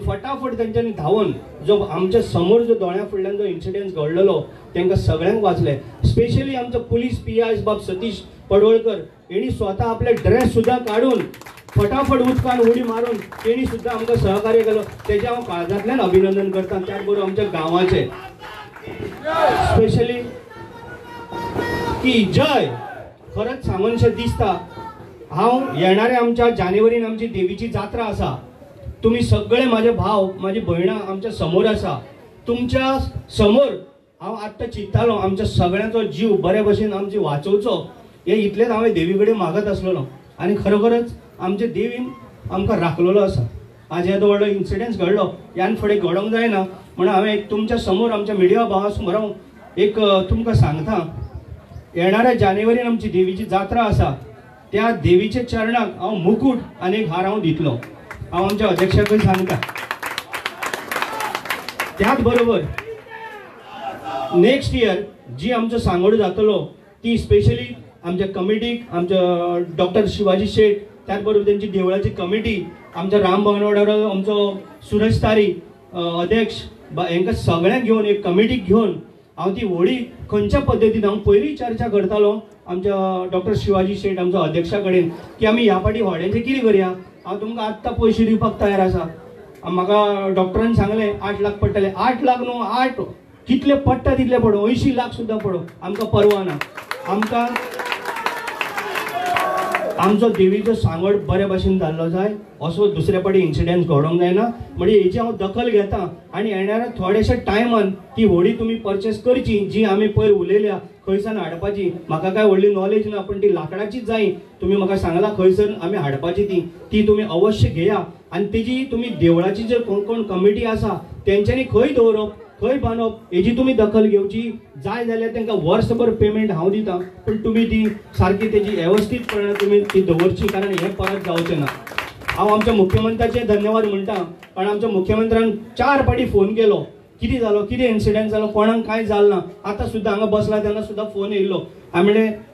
फटाफट तेंच्यांनी धांवन जो आमच्या समोर जो दोळ्या फुडल्यान जो इन्सिडेंट घडलेलो तांकां सगळ्यांक वाचले. स्पेशली आमचो पुलीस PI बाब सतीश पडवळकर हेणी स्वता आपले ड्रेस सुद्धा काढून फटाफट उदकान उडी मारून तेणी सुद्धा आमकां सहकार्य केलो, तेजे हांव काळजांतल्यान अभिनंदन करता. त्याच बरोबर आमच्या गांवाचे स्पेशली की जय खरंच सांगूनशें दिसता. हांव येणाऱ्या आमच्या जानेवारीन आमची देवीची जात्रा आसा. तुम्ही सगळे माझे भाव माझी भयणां आमच्या समोर आसा. तुमच्या समोर हांव आत्तां चिंत्तालो आमच्या सगळ्यांचो जीव बरे भशेन आमची वाचोवचो, हे इतलेंच हांवें देवी कडेन मागत आसलेलो आनी खरोखरच आमचे देवीन आमकां राखलेलो आसा. आज येदो व्हडलो इन्सिडेंट घडलो, ह्यान फुडें घडोवंक जायना म्हणून हांवें एक तुमच्या समोर आमच्या मिडिया भावा समोर हांव एक तुमकां सांगता. येणाऱ्या जानेवारीन आमची देवीची जात्रा आसा. त्या देवीच्या चरणाक हांव मुकुट आनी एक हार हांव दितलो. हांव आमच्या अध्यक्षाकय सांगता. त्याच बरोबर नेक्स्ट इयर जी आमचो सांगोड जातलो ती स्पेशली आमच्या कमिटीक आमच्या डॉक्टर शिवाजी शेठ, त्याच बरोबर त्यांची देवळाची कमिटी, आमच्या राम भवनवाड्यार आमचो सुरेश तारी अध्यक्ष हांकां सगळ्यांक घेवन एक कमिटीक घेवन हांव ती होळी खंयच्या पद्दतीन हांव पयली चर्चा करतालो आमच्या डॉक्टर शिवाजी शेठ आमच्या अध्यक्षा कडेन की आमी ह्या फाटी व्हड्याचें कितें करया. हांव तुमकां आत्तां पयशे दिवपाक तयार आसा. म्हाका डॉक्टरान सांगलें 8 लाख पडटले. 8 लाख न्हू, 8 कितले पडटा तितले पडो, 80 लाख सुद्दां पडो, आमकां परवा ना. आमकां आमचो देवीचो सांगोड बरे भशेन जाल्लो जाय, असो दुसरे फाटी इन्सिडेंट घडोवंक जायना. म्हणजे हेची हांव दखल घेता आनी येणाऱ्या थोड्याशा टायमान ती होळी तुमी परचेस करची जी आमी पयर उलयल्या खंयसान हाडपाची. म्हाका काय व्हडली नॉलेज ना, पण ती लाकडाचीच जाय. तुमी म्हाका सांगला खंयसर आमी हाडपाची ती तुमी अवश्य घेया आनी तेजी तुमी देवळाची जर कोण कमिटी आसा तेंच्यांनी खंय दवरप खंय बांदप हेजी तुमी दखल घेवची. जाय जाल्यार तांकां वर्सभर पेमेंट हांव दिता, पण तुमी ती सारकी तेजी वेवस्थीतपणान तुमी ती दवरची, कारण हें परत जावचें ना. हांव आमच्या मुख्यमंत्र्याचे धन्यवाद म्हणटा, कारण आमच्या मुख्यमंत्र्यान 4 फाटी फोन केलो कितें जालो, कितें इन्सिडेंट जालो, कोणाक कांय जालें ना. आतां सुद्दां हांगा बसला तेन्ना सुद्दां फोन येयल्लो. हांवें म्हणलें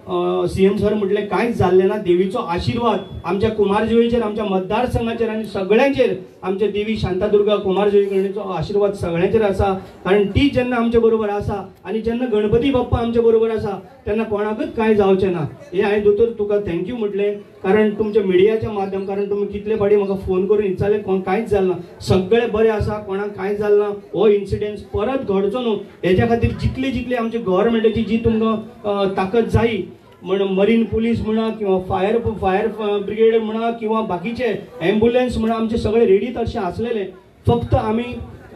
CM सर म्हटलें कांयच जाल्लें ना. देवीचो आशिर्वाद आमच्या कुमारजुईचेर, आमच्या मतदारसंघाचेर आनी सगळ्यांचेर आमच्या देवी शांतादुर्गा कुमारजुई करणेचो आशिर्वाद सगळ्यांचेर आसा. कारण ती जेन्ना आमचे बरोबर आसा आनी जेन्ना गणपती बाप्पा आमचे बरोबर आसा तेन्ना कोणाकच कांय जावचें ना. हे हांवें दोतोर तुका थँक्यू म्हटलें, कारण तुमच्या मिडियाच्या माध्यम, कारण तुमी कितले फाटी म्हाका फोन करून विचारलें कांयच जालें ना. सगळे बरे आसा, कोणाक कांय जालें ना. हो इन्सिडेंट परत घडचो न्हू हेच्या खातीर जितली आमची गव्हर्मेंटाची जी तुमकां ताकद जाय, म्हणून मरीन पुलीस म्हणा किंवा फायर ब्रिगेड म्हणा किंवा बाकीचे ॲम्ब्युलन्स म्हणा आमचे सगळे रेडी तशें आसलेले. फक्त आमी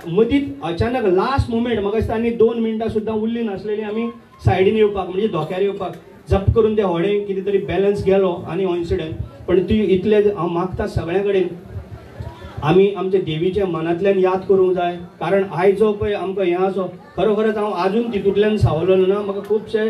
मदींच अचानक लास्ट मोमेंट म्हाका दिसता आनी 2 मिनटां सुद्दां उरली नासलेली आमी सायडीन येवपाक म्हणजे धोक्यार येवपाक जप्त करून ते व्हडें कितें तरी बॅलन्स गेलो आनी हो इन्सिडेंट. पण ती इतले हांव मागता सगळ्यां कडेन आमी आमच्या देवीच्या मनांतल्यान याद करूंक जाय. कारण आयज जो पळय आमकां हें आसा खरोखरच हांव आजून तितूंतल्यान सावरलो ना. म्हाका खुबशे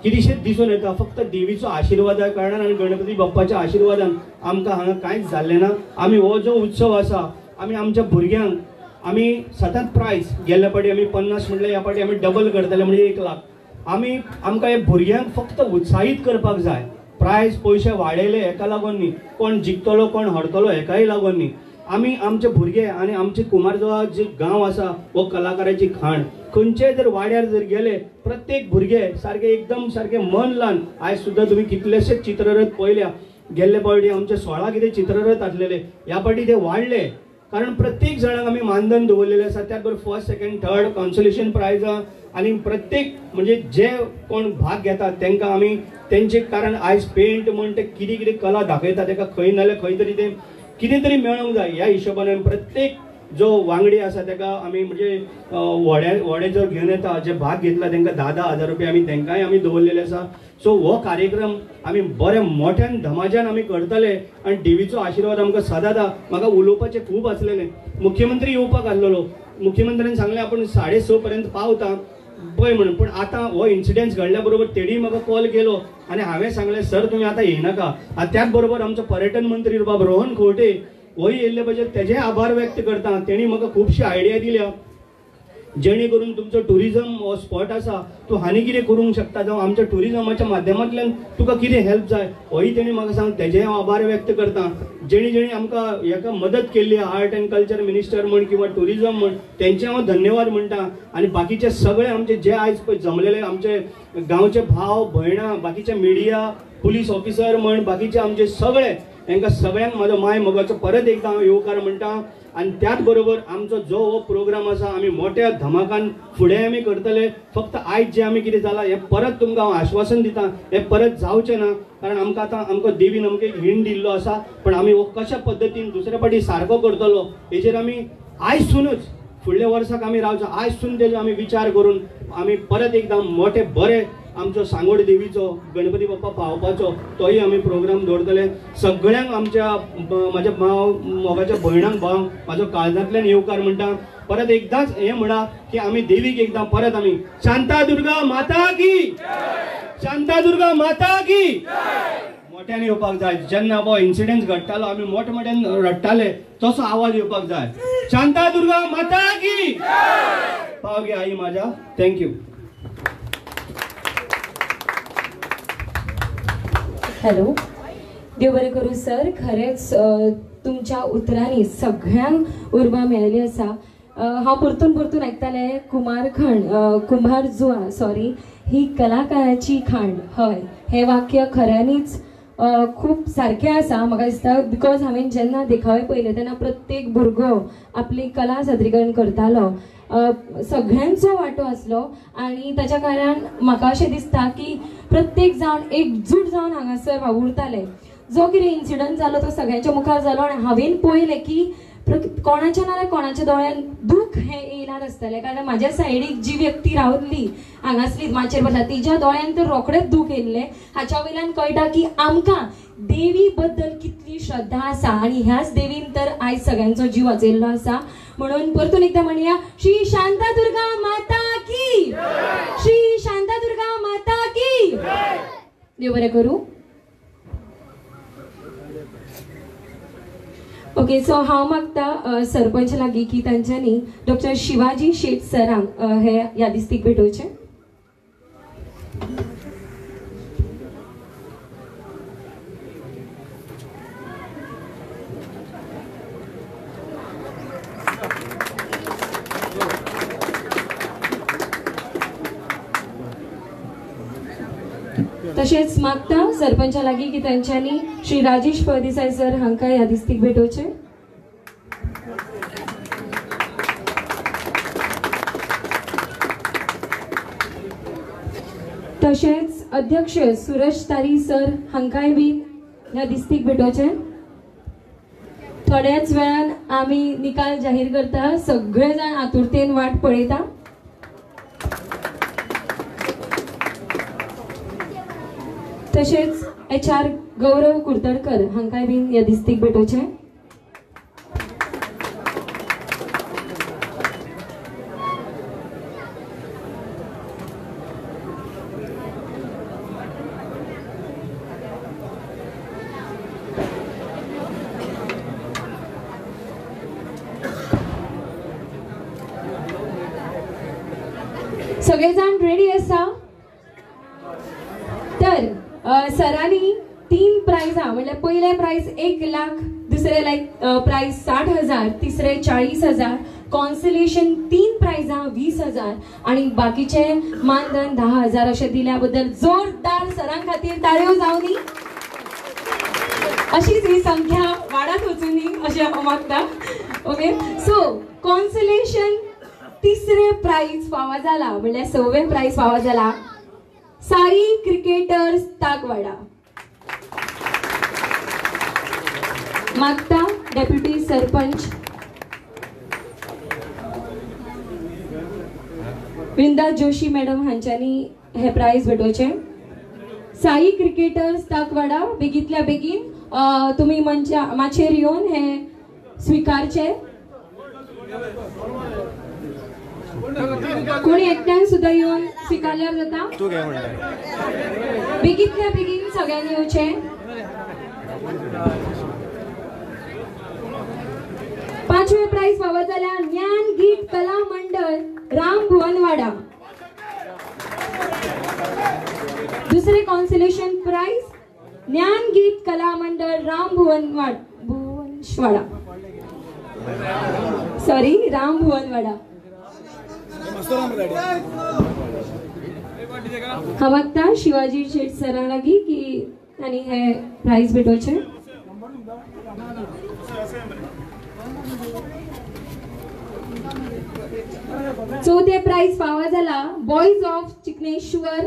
कितेंशेच दिसून येता. फक्त देवीचो आशिर्वादा कारणान आनी गणपती बाप्पाच्या आशिर्वादान आमकां हांगा कांयच जाल्लें ना. आमी हो जो उत्सव आसा आमी आमच्या भुरग्यांक आमी सतत प्रायज गेल्ल्या फावटी आमी 50 म्हटल्यार ह्या फावटी आमी डबल करतले म्हणजे 1 लाख. आमकां हे भुरग्यांक फक्त उत्साहीत करपाक जाय. प्रायज पयशे वाडयले हेका लागून न्ही, कोण जिखतलो कोण हरतलो हेकाय लागून न्ही. आमी आमचे भुरगे आनी आमचे कुमारजुवा जे गांव आसा हो कलाकाराची खाण. खंयचेय जर वाड्यार जर गेले प्रत्येक भुरगे सारखे एकदम सारखे मन लावन आयज सुद्दां तुमी कितलेशेच चित्ररथ पळयल्या. गेल्ले फावटी आमचे 16 कितें चित्ररथ आसलेले, ह्या फावटी ते वाडले. कारण प्रत्येक जाणांक आमी मानधन दवरलेले आसा. त्याच बरोबर फर्स्ट सेकंड थर्ड कॉन्सोलेशन प्रायजां आनी प्रत्येक म्हणजे जे कोण भाग घेतात तांकां आमी तेंचे कारण आयज पेंट म्हण ते कितें कितें कला दाखयता ताका खंय नाल्यार खंय तरी ते कितें तरी मेळोंक जाय. ह्या हिशोबान प्रत्येक जो वांगडी आसा ताका आमी म्हणजे व्हडे जो घेवन येता जे भाग घेतला तांकां 10,000 रुपया आमी तांकांय आमी दवरलेले आसा. सो हो कार्यक्रम आमी बरे मोठ्यान धमाज्यान आमी करतले आनी देवीचो आशिर्वाद आमकां सदां दा. म्हाका उलोवपाचें खूब आसलेलें. मुख्यमंत्री येवपाक आसलेलो. मुख्यमंत्र्यान सांगलें आपूण 6:30 पर्यंत पावता पळय म्हणून. पूण आतां हो इन्सिडेंट घडल्या बरोबर तेणी म्हाका कॉल केलो आनी हांवें सांगलें सर तुमी आतां येयनाका. त्याच बरोबर आमचो पर्यटन मंत्री बाब रोहन खंवटे होय येयल्ले पाहिजे तेजे आभार व्यक्त करता. तेणी म्हाका खुबशी आयडिया दिल्या जेणे करून तुमचो टुरिजम हो स्पॉट आसा तूं हानी कितें करूंक शकता जावं आमच्या टुरिजमाच्या माध्यमांतल्यान तुका कितें हेल्प जाय होय तेणी म्हाका सांग. तेजे हांव आभार व्यक्त करता. जेणी आमकां हेका मदत केल्ली आर्ट एंड कल्चर मिनिस्टर म्हण किंवा टुरिजम म्हण तेंचे हांव धन्यवाद म्हणटा. आनी बाकीचे सगळे आमचे जे आयज पळय जमलेले आमचे गांवचे भाव भयणां बाकीचे मिडिया पुलीस ऑफिसर म्हण बाकीचे आमचे सगळे तांकां सगळ्यांक म्हाजो माय मोगाचो परत एकदां हांव येवकार म्हणटा. आनी त्याच बरोबर आमचो जो हो प्रोग्राम आसा आमी मोठ्या धमाकान फुडें आमी करतले. फक्त आयज जे आमी कितें जालां हें परत तुमकां हांव आश्वासन दिता हें परत जावचें ना. कारण आमकां देवीन आमकां एक हिंट दिल्लो आसा. पण आमी हो कशा पद्दतीन दुसऱ्या फावटी सारको करतलो हेजेर आमी आयजसूनच फुडल्या वर्साक आमी रावचो. आयजसून तेजो आमी विचार करून आमी परत एकदां मोठे बरे आमचो सांगोड देवीचो गणपती बाप्पा पावपाचो तोय आमी प्रोग्राम दवरतले. सगळ्यांक आमच्या म्हाज्या भाव मोगाच्या भयणांक भाव म्हाजो काळजांतल्यान येवकार म्हणटा. परत एकदांच हें म्हणा की आमी देवीक एकदां परत आमी शांतादुर्गा माता की शांतादुर्गा माता की मोठ्यान येवपाक जाय. जेन्ना हो इन्सिडेंट घडटालो आमी मोठ्यान रडटाले तसो आवाज येवपाक जाय. शांतादुर्गा माता की पाव गे आई माझ्या. थँक्यू. हॅलो, देव बरें करूं सर. खरेंच तुमच्या उतरांनी सगळ्यांक उर्बा मेळ्ळी आसा. हांव परतून आयकतालें कुंभारजुवा ही कलाकाराची खाण. हय, हें वाक्य खऱ्यांनीच खूब सारकें आसा म्हाका दिसता. बिकॉज हांवें जेन्ना देखावे पळयले तेन्ना प्रत्येक भुरगो आपली कला सादरीकरण करतालो. सगळ्यांचो वांटो आसलो आनी ताच्या कारण म्हाका अशें दिसता की प्रत्येक जावन एकजूट जावन हांगासर वावुरताले. जो कितें इन्सिडंट जालो तो सगळ्यांच्या मुखार जालो आनी हांवें पळयलें की कोणाच्या नाल्यार कोणाच्या दोळ्यान दूख हें येयनार आसतलें. कारण म्हाज्या सायडीक जी व्यक्ती रावल्ली हांगासली माचेर बसला तिच्या दोळ्यान तर रोखडेंच दूख येयल्लें. हाच्या वयल्यान कळटा की आमकां देवी बद्दल कितली श्रद्धा आसा आनी ह्याच देवीन तर आयज सगळ्यांचो जीव वाचयल्लो आसा. म्हणून परतून एकदां म्हणया श्री शांतादुर्गा माता की श्री शांतादुर्गा माता की. देव बरें करूं. ओके, सो हांव मागता सरपंच लागीं की तांच्यांनी डॉक्टर शिवाजी शेट सरांक हे यादिस्तीक भेटोवचें. तशेंच मागता सरपंचा लागीं की तांच्यांनी श्री राजेश फळदेसाय सर हांकां यादिस्तीक भेटोवचें. तशेंच अध्यक्ष सुरेश तारी सर हांकांय बी यादिस्तीक भेटोवचें. थोड्याच वेळान आमी निकाल जाहीर करता. सगळे जाण आतुरतेन वाट पळयता. तशेंच HR गौरव कुर्तडकर हांकांय बीन यादिस्तीक भेटोवचें. सगळेजण रेडी आसा? तर सरांनी 3 प्राइजा म्हणजे पहिले प्राइज 1 लाख, दुसरे प्राइज 60,000, तिसरे 40,000, कॉन्सलेशन 3 प्राइजा 20,000 आणि बाकीचे मानधन 10,000 असे दिल्याबद्दल जोरदार सरां खातीर ताळयो जावनी. अशीच ही संख्या वाढत वचुनी अशें हांव मागता. ओके, सो कॉन्सलेशन तिसरे प्राइज फावो जाला म्हणजे 6वे प्राइज फावो जाला साई क्रिकेटर्स ताकवाडा. मागता डेप्युटी सरपंच वृंदा जोशी मॅडम हांच्यांनी हे प्राइज भेटोवचे. साई क्रिकेटर्स ताकवाडा बेगीतल्या बेगीन तुम्ही माचेर येवन हे स्वीकारचे. कोणी एकट्यान सुद्धा येऊन स्वीकारल्यार जाता. बेगीतल्या बेगीन सगळ्यांनी येवचे. पाचवे प्राइज फावो जाल्या ज्ञान गीत कला मंडळ राम भुवनवाडा. दुसरे कॉन्सलेशन प्राइज ज्ञान गीत कला मंडळ राम भुवनवाडा. सॉरी, राम भुवनवाडा. हांव मागता शिवाजी शेट सरा लागी की तांणी हे प्राइज भेटोवचे. चौथे प्राइज फावो जाला बॉयज ऑफ चिकनेश्वर.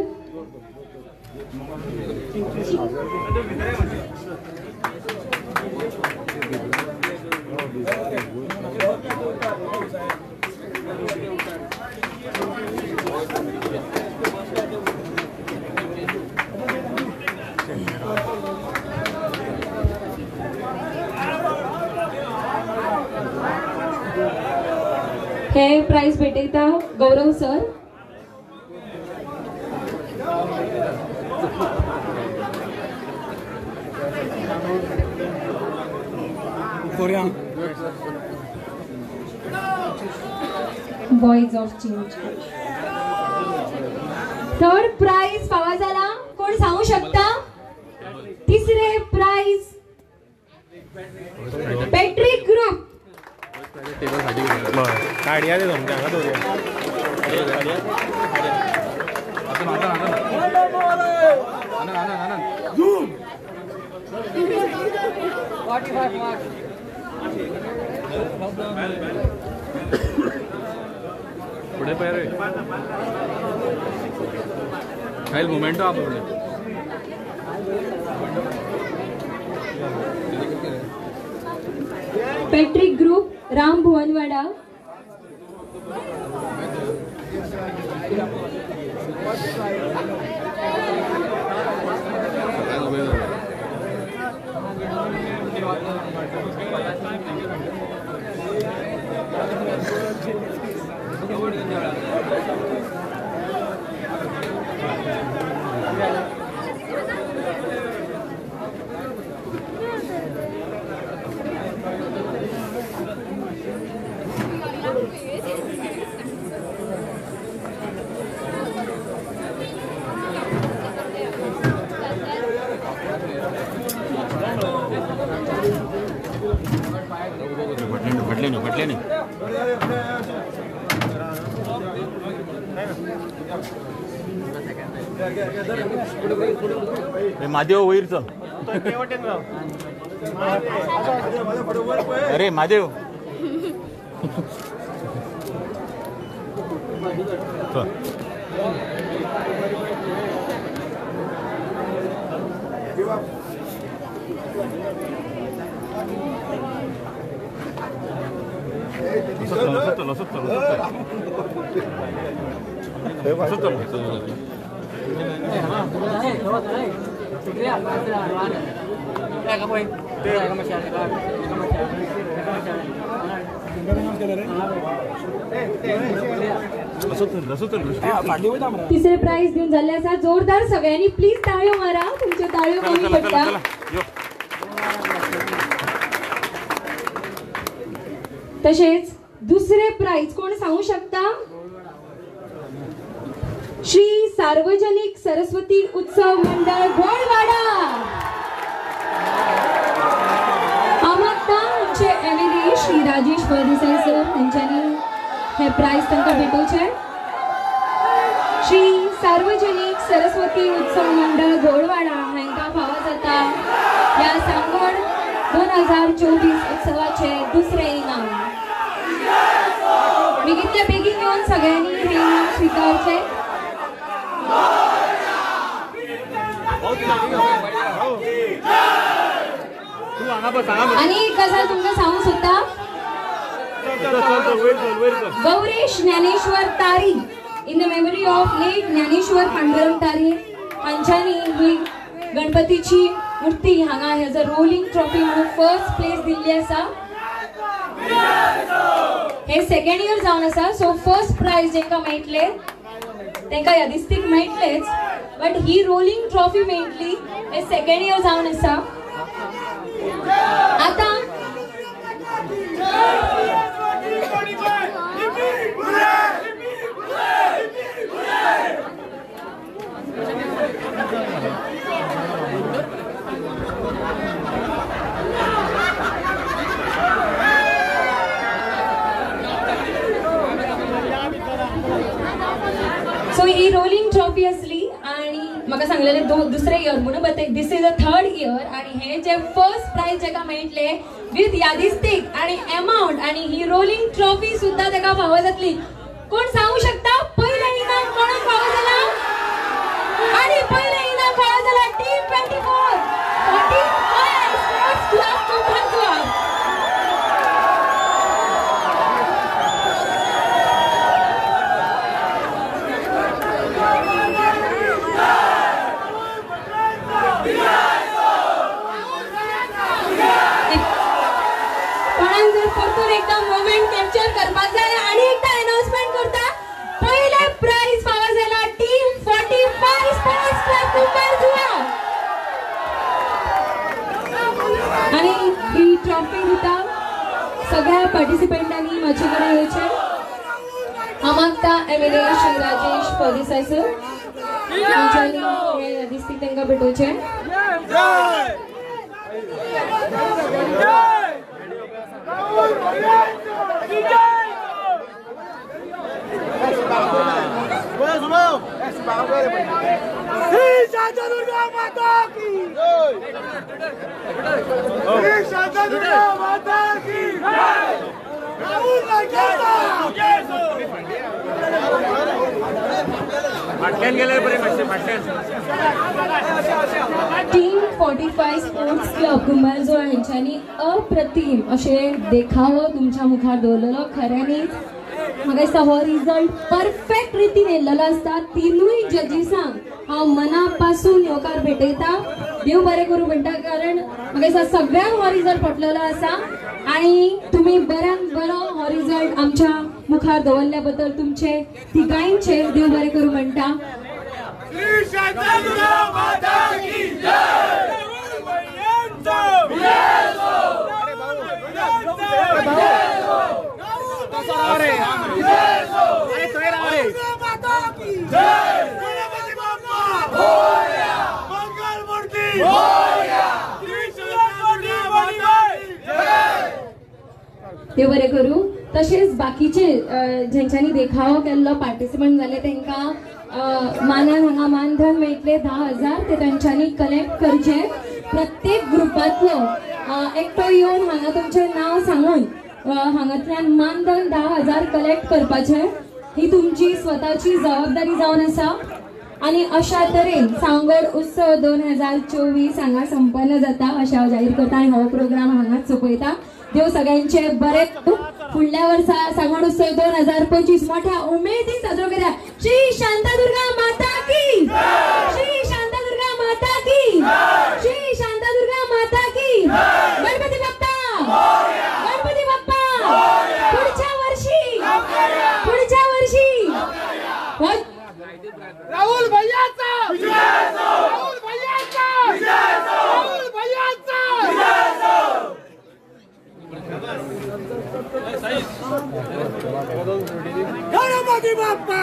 हे प्राइज भेटयता Gaurav sir. Boys of change. Third prize फावो जाला कोण सांगू शकता? तिसरे प्राइज पॅट्रिक ग्रुप. काढया दे तुमच्या का दोऱ्या पुढे पाय खाईल मोमेंटो आप पॅट्रिक ग्रुप राम भुवनवाडा. म्हटले नाही महादेव वैरच. अरे महादेव तिसरे प्राइज देऊन झाले असा. जोरदार सगळ्यांनी प्लीज ताळ्यो मारा. तुमच्या ताळ्यो कमी पडटा. तसेच दुसरे प्राइज कोण सांगू शकता? श्री सार्वजनिक सरस्वती उत्सव मंडळ गोळवाडा आमकां आमचे एमएलए श्री राजेश फळदेसाय सर त्यांच्यानी हे प्राइज तांकां भेटोवचे. श्री सार्वजनिक सरस्वती उत्सव मंडळ गोळवाडा हांकां फावो जाता ह्या सांगोड 2024 उत्सवाचे दुसरे इनाम. बेगितल्या बेगीन येवन सगळ्यांनी हे इनाम स्वीकारचे. आणि एक गजाल तुमकां सांगू सोदता, Gauresh Dnyaneshwar Tari in the memory of late Dnyaneshwar Pandurang Tari हांच्यानी ही गणपतीची मूर्ती हांगा हेज अ रोलिंग ट्रॉफी म्हणून फर्स्ट प्लेस दिल्ली आसा. हे सेकंड इयर जावन आसा. सो फर्स्ट प्राइज जेंका मेळटले तेंका ह्या दिसतीक मेळटलेच, बट ही रोलिंग ट्रॉफी मेळटली. हे सेकंड इयर जावन आसा. आता सो ही रोलिंग ट्रॉफी असली आणि म्हाका सांगलेले दुसरे इयर म्हणून, but this is a third year. आणि हे जे फर्स्ट प्राइज जेका मेळटले विथ यादिस्तीक आणि अमाउंट आणि ही रोलिंग ट्रॉफी सुद्धा तेका फावो जातली. कोण सांगू शकता पहिले इनाम कोणाक फावो जाला? आणि पहिले इनाम फावो जाला टीम 24 45 स्पोर्ट्स क्लब कुंभारजुआ. एकदा मोमेंट कॅप्चर करपाक जाय आणि एकदा अनाउन्समेंट करता. पहिले प्राइज फावो जाला टीम 45 स्पोर्ट्स क्लब कुंभारजुआ. आणि ही ट्रॉफी दिता सगळ्या पार्टिसिपंटांनी माझे कडेन येवचे. हांव मागता एमएलए श्री राजेश फळदेसाय सर हे दिसती तांकां भेटोवचे. टीम 45 स्पोर्ट्स क्लब कुंभारजुआ हांच्यानी अप्रतिम अशे देखावो तुमच्या मुखार दवरलेलो. खऱ्यांनीच म्हाका दिसता हो रिजल्ट परफेक्ट रितीन येयल्लो आसता. तिनूय जजीसांक हांव मना पासून येवकार भेटयता. देव बरें करूं म्हणटा, कारण म्हाका दिसता सगळ्यांक हो रिजल्ट पटलेलो आसा आणि तुम्ही बऱ्यान बरो हो रिजल्ट आमच्या मुखार दवरल्या बद्दल तुमचे तिगांयचे देव बरें करूं म्हणटा. ते बरे करू. तसेच बाकीचे ज्यांच्यानी देखावो केल्लो पार्टिसिपंट झाले तांकां मानान हांगा मानधन मेळटले 10,000 ते तांच्यांनी कलेक्ट करचे. प्रत्येक ग्रुपांतलो एकटो येवन हांगा तुमचें नांव सांगून हांगांतल्यान मानधन 10,000 कलेक्ट करपाचे. ही तुमची स्वताची जबाबदारी जावन आसा. आणि अशा तरेन सांगोड उत्सव 2024 हांगा संपन्न जाता अशें हांव जाहीर करता आनी हो प्रोग्राम हांगाच सोंपयता. देव सगळ्यांचे बरे. फुडल्या वर्सा सांगोड उत्सव 2025 मोठ्या उमेदीन साजरो करूया. श्री शांतादुर्गा माता की, श्री शांतादुर्गा माता की, श्री शांतादुर्गा माता की. गणपती बाप्पा, गणपती बाप्पा. पुढच्या वर्षी, पुढच्या वर्षी राहुल भैयाचा विजय असो, राहुल भैयाचा विजय असो, राहुल भैयाचा विजय असो. गणपती बाप्पा.